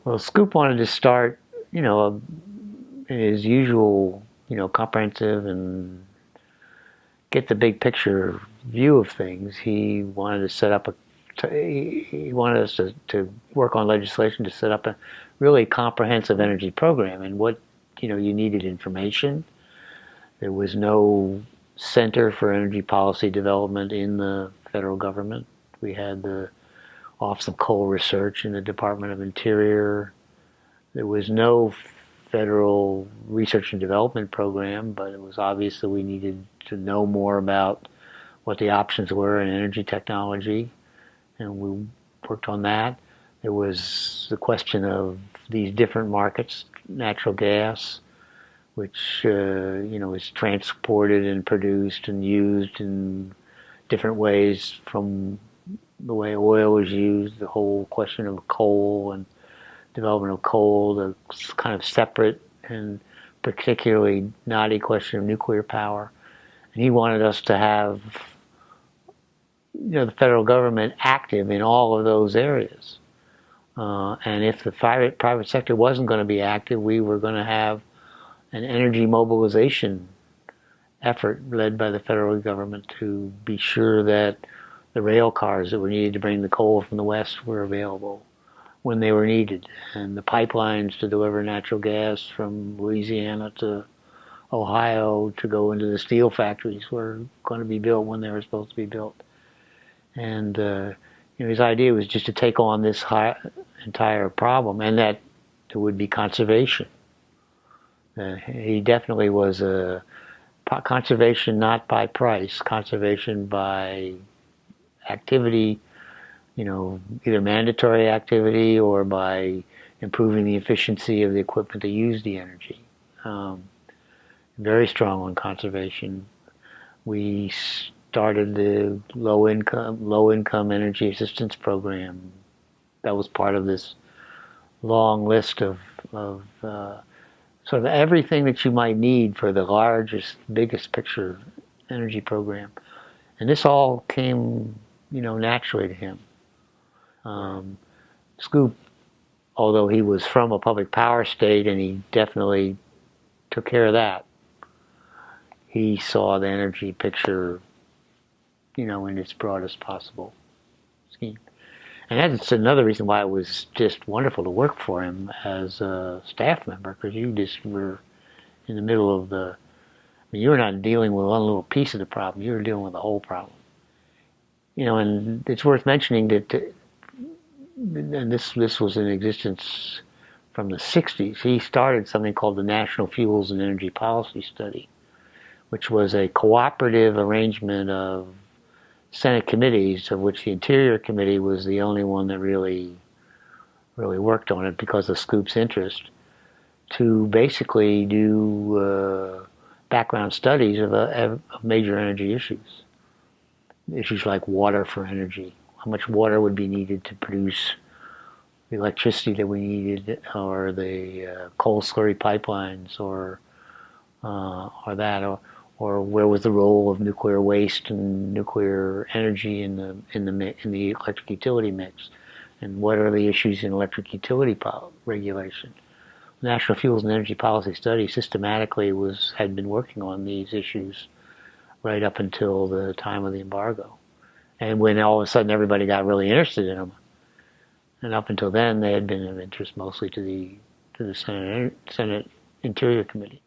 Well, Scoop wanted to start, you know, in his usual, comprehensive and get the big picture view of things. He wanted to set up he wanted us to work on legislation to set up a really comprehensive energy program. And what, you needed information. There was no Center for Energy Policy Development in the federal government. We had the Office of Coal Research in the Department of Interior. There was no federal research and development program, but it was obvious that we needed to know more about what the options were in energy technology, and we worked on that. There was the question of these different markets, natural gas, which is transported and produced and used in different ways from the way oil was used. The whole question of coal and development of coal, the kind of separate and particularly knotty question of nuclear power. And he wanted us to have, the federal government active in all of those areas. And if the private sector wasn't going to be active, we were going to have an energy mobilization effort led by the federal government to be sure that the rail cars that were needed to bring the coal from the West were available when they were needed, and the pipelines to deliver natural gas from Louisiana to Ohio to go into the steel factories were going to be built when they were supposed to be built. And his idea was just to take on this entire problem, and that there would be conservation. He definitely was a conservation not by price, conservation by activity, either mandatory activity or by improving the efficiency of the equipment to use the energy. Very strong on conservation. We started the low income energy assistance program. That was part of this long list of sort of everything that you might need for the largest, biggest picture energy program. And this all came, naturally to him. Scoop, although he was from a public power state and he definitely took care of that, he saw the energy picture, in its broadest possible scheme. And that's another reason why it was just wonderful to work for him as a staff member, because you just were in the middle of you were not dealing with one little piece of the problem, you were dealing with the whole problem. And it's worth mentioning that, and this was in existence from the 60s, he started something called the National Fuels and Energy Policy Study, which was a cooperative arrangement of Senate committees, of which the Interior Committee was the only one that really worked on it because of Scoop's interest, to basically do background studies of major energy issues. Issues like water for energy. How much water would be needed to produce the electricity that we needed, or the coal slurry pipelines, or or where was the role of nuclear waste and nuclear energy in the electric utility mix, and what are the issues in electric utility regulation. The National Fuels and Energy Policy Study systematically had been working on these issues right up until the time of the embargo, and when all of a sudden everybody got really interested in them. And up until then, they had been of interest mostly to the Senate Interior Committee.